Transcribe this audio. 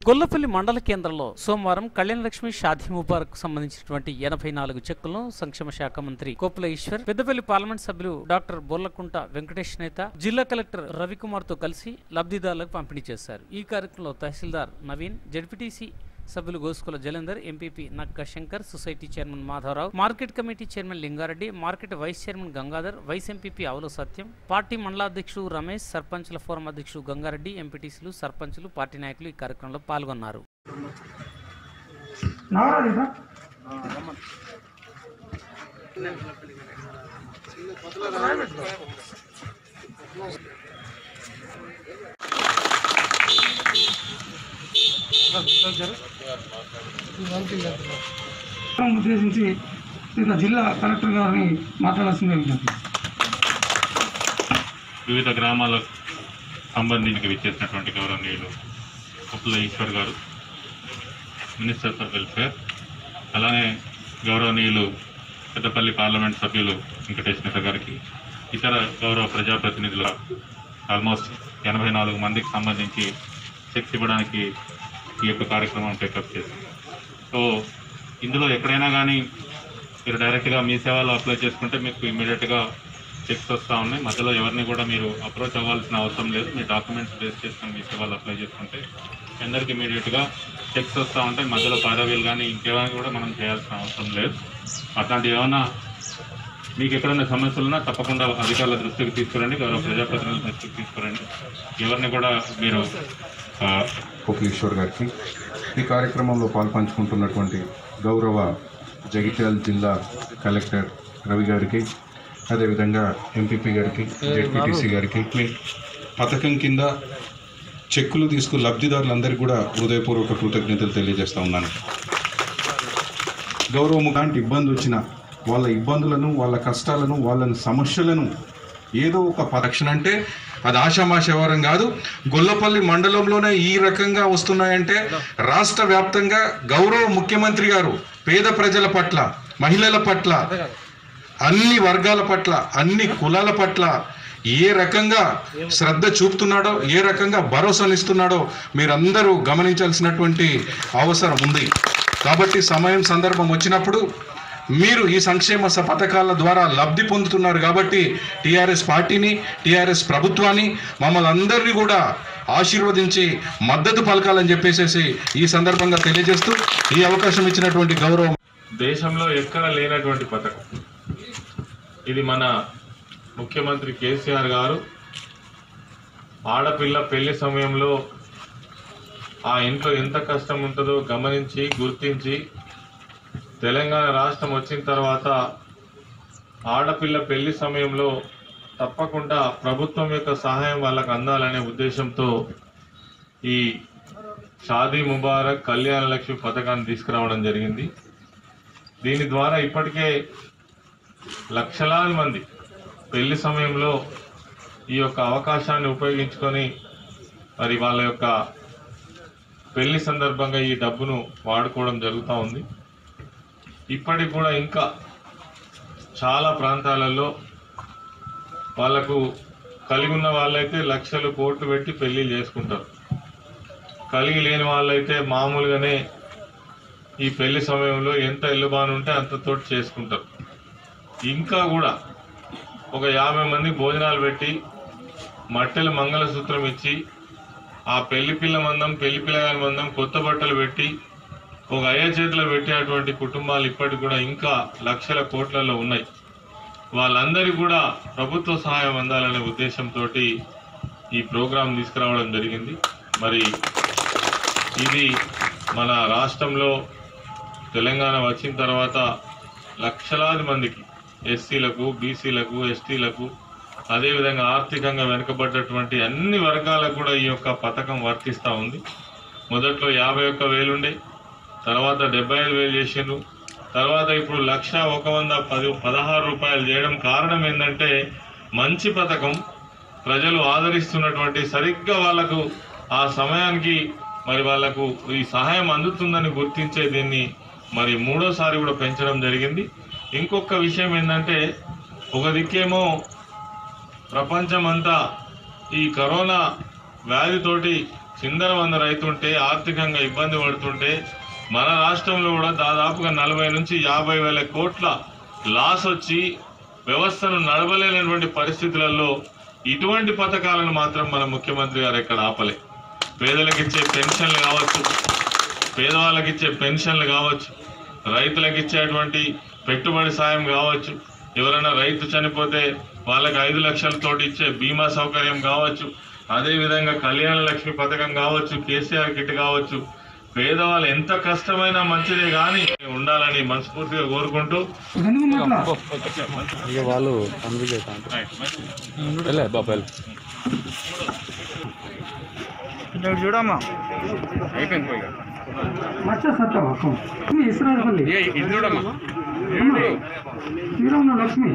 గొల్లపల్లి మండల కేంద్రంలో సోమవారం కళ్యాణలక్ష్మి షాదీ ముబారక్ సంబంధించినటువంటి 84 చెక్కులను సంక్షేమ శాఖ మంత్రి కోపుల ఈశ్వర్, పెద్దపల్లి పార్లమెంట్ సభ్యులు డాక్టర్ బొర్లకుంట వెంకటేష్ నేత, జిల్లా కలెక్టర్ రవికుమార్ తో కలిసి లబ్ధిదారులకు పంపిణీ చేశారు. ఈ కార్యక్రమంలో తహసీల్దార్ నవీన్, జెడ్పీటీసీ సభ్యులు Goskula Jalandhar, MPP Nakka Shankar, society chairman Madhavarao, market committee chairman Lingareddy, market vice chairman Gangadhar, vice MPP Avula Satyam, party మండలాధ్యక్షుడు Ramesh, సర్పంచుల ఫోరం అధ్యక్షుడు గంగారెడ్డి, ఎంపీటీసీలు, సర్పంచులు, పార్టీ నాయకులు ఈ కార్యక్రమంలో పాల్గొన్నారు. ఉద్దేశించి జిల్లా కలెక్టర్ గారిని మాట్లాడాల్సిందే విజ్ఞప్తి. వివిధ గ్రామాలకు సంబంధించి విచ్చేసినటువంటి గౌరవనీయులు కోపుల ఈశ్వర్ గారు, మినిస్టర్ ఫర్ వెల్ఫేర్, అలానే గౌరవనీయులు పెద్దపల్లి పార్లమెంట్ సభ్యులు వెంకటేష్ నేత గారికి, ఇతర గౌరవ ప్రజాప్రతినిధులు ఆల్మోస్ట్ 84 మందికి సంబంధించి చెక్స్ ఇవ్వడానికి ఈ యొక్క కార్యక్రమం టేకప్ చేశాం. సో ఇందులో ఎక్కడైనా కానీ మీరు డైరెక్ట్గా మీ సేవలో అప్లై చేసుకుంటే మీకు ఇమీడియట్గా చెక్స్ వస్తూ ఉన్నాయి. మధ్యలో ఎవరిని కూడా మీరు అప్రోచ్ అవ్వాల్సిన అవసరం లేదు. మీ డాక్యుమెంట్స్ బేస్ చేసుకొని మీ సేవలు అప్లై చేసుకుంటే అందరికి ఇమీడియట్గా చెక్స్ వస్తూ ఉంటాయి. మధ్యలో పారావీలు కానీ ఇంకేమైనా కూడా మనం చేయాల్సిన అవసరం లేదు. అట్లాంటి ఏమైనా మీకు ఎక్కడైనా సమస్యలు ఉన్నా తప్పకుండా అధికారుల దృష్టికి తీసుకురండి, గౌరవ ప్రజాప్రతినిధుల దృష్టికి తీసుకురండి. ఎవరిని కూడా మీరు కోపుల ఈశ్వర్ గారికి, ఈ కార్యక్రమంలో పాల్పంచుకుంటున్నటువంటి గౌరవ జగిత్యాల జిల్లా కలెక్టర్ రవి గారికి, అదేవిధంగా ఎంపీపీ గారికి, జెడ్పీటీసీ గారికి, పథకం కింద చెక్కులు తీసుకు లబ్ధిదారులందరికీ కూడా హృదయపూర్వక కృతజ్ఞతలు తెలియజేస్తూ ఉన్నాను. గౌరవం లాంటి ఇబ్బంది వచ్చిన వాళ్ళ ఇబ్బందులను, వాళ్ళ కష్టాలను, వాళ్ళ సమస్యలను ఏదో ఒక రక్షణ అంటే అది ఆషామాష వ్యవహారం కాదు. గొల్లపల్లి మండలంలోనే ఈ రకంగా వస్తున్నాయంటే రాష్ట్ర వ్యాప్తంగా గౌరవ ముఖ్యమంత్రి గారు పేద ప్రజల పట్ల, మహిళల పట్ల, అన్ని వర్గాల పట్ల, అన్ని కులాల పట్ల ఏ రకంగా శ్రద్ధ చూపుతున్నాడో, ఏ రకంగా భరోసానిస్తున్నాడో మీరందరూ గమనించాల్సినటువంటి అవసరం ఉంది. కాబట్టి సమయం సందర్భం వచ్చినప్పుడు మీరు ఈ సంక్షేమ పథకాల ద్వారా లబ్ధి పొందుతున్నారు కాబట్టి టీఆర్ఎస్ పార్టీని, టీఆర్ఎస్ ప్రభుత్వాన్ని, మమ్మల్ని అందరినీ కూడా ఆశీర్వదించి మద్దతు పలకాలని చెప్పేసి ఈ సందర్భంగా తెలియజేస్తూ ఈ అవకాశం ఇచ్చినటువంటి గౌరవం. దేశంలో ఎక్కడ లేనటువంటి పథకం ఇది. మన ముఖ్యమంత్రి కేసీఆర్ గారు ఆడపిల్ల పెళ్లి సమయంలో ఆ ఇంట్లో ఎంత కష్టం ఉంటుందో గమనించి, గుర్తించి, తెలంగాణ రాష్ట్రం వచ్చిన తర్వాత ఆడపిల్ల పెళ్లి సమయంలో తప్పకుండా ప్రభుత్వం యొక్క సహాయం వాళ్ళకు అందాలనే ఉద్దేశంతో ఈ షాదీ ముబారక్ కళ్యాణ లక్ష్మి పథకాన్ని తీసుకురావడం జరిగింది. దీని ద్వారా ఇప్పటికే లక్షలాది మంది పెళ్లి సమయంలో ఈ యొక్క అవకాశాన్ని ఉపయోగించుకొని మరి వాళ్ళ యొక్క పెళ్లి సందర్భంగా ఈ డబ్బును వాడుకోవడం జరుగుతూ ఉంది. ఇప్పటికి కూడా ఇంకా చాలా ప్రాంతాలలో వాళ్లకు కలిగి ఉన్న వాళ్ళైతే లక్షలు కోట్లు పెట్టి పెళ్లి చేసుకుంటారు. కలిగి లేని వాళ్ళైతే మామూలుగానే ఈ పెళ్లి సమయంలో ఎంత ఇల్లుబాను ఉంటే అంతతోటి చేసుకుంటారు. ఇంకా కూడా ఒక 50 మంది భోజనాలు పెట్టి మట్టెల మంగళసూత్రం ఇచ్చి ఆ పెళ్లి పిల్ల మందం, పెళ్లి పిల్లగాని మందం కొత్త బట్టలు పెట్టి ఒక అయ్య చేతిలో పెట్టేటువంటి కుటుంబాలు ఇప్పటికి కూడా ఇంకా లక్షల కోట్లలో ఉన్నాయి. వాళ్ళందరికీ కూడా ప్రభుత్వ సహాయం అందాలనే ఉద్దేశంతో ఈ ప్రోగ్రాం తీసుకురావడం జరిగింది. మరి ఇది మన రాష్ట్రంలో తెలంగాణ వచ్చిన తర్వాత లక్షలాది మందికి, ఎస్సీలకు, బీసీలకు, ఎస్టీలకు, అదేవిధంగా ఆర్థికంగా వెనుకబడ్డటువంటి అన్ని వర్గాలకు కూడా ఈ యొక్క పథకం వర్తిస్తూ ఉంది. మొదట్లో 51,000 ఉండే, తర్వాత 75,000 చేసిండ్రు, తర్వాత ఇప్పుడు 1,116 రూపాయలు చేయడం కారణం ఏంటంటే మంచి పథకం, ప్రజలు ఆదరిస్తున్నటువంటి, సరిగ్గా వాళ్లకు ఆ సమయానికి మరి వాళ్లకు ఈ సహాయం అందుతుందని గుర్తించే దీన్ని మరి 3వ సారి కూడా పెంచడం జరిగింది. ఇంకొక విషయం ఏంటంటే ఒక దిక్కేమో ప్రపంచమంతా ఈ కరోనా వ్యాధితోటి చిందర వంద రైతుంటే ఆర్థికంగా ఇబ్బంది పడుతుంటే మన రాష్ట్రంలో కూడా దాదాపుగా 40 నుంచి 50 వేల కోట్ల లాస్ వచ్చి వ్యవస్థను నడవలేనటువంటి పరిస్థితులలో ఇటువంటి పథకాలను మాత్రం మన ముఖ్యమంత్రి గారు ఎక్కడ ఆపలే. పేదలకు ఇచ్చే పెన్షన్లు కావచ్చు, పేదవాళ్ళకి ఇచ్చే పెన్షన్లు కావచ్చు, రైతులకు ఇచ్చేటువంటి పెట్టుబడి సాయం కావచ్చు, ఎవరైనా రైతు చనిపోతే వాళ్ళకి 5 లక్షలతోటి ఇచ్చే బీమా సౌకర్యం కావచ్చు, అదేవిధంగా కళ్యాణ లక్ష్మి పథకం కావచ్చు, కేసీఆర్ కిట్ కావచ్చు, పేదవాళ్ళు ఎంత కష్టమైనా మంచిదే కానీ ఉండాలని మనస్ఫూర్తిగా కోరుకుంటూ వాళ్ళు చూడమ్మా అయిపోయింది శ్రీరామ లక్ష్మి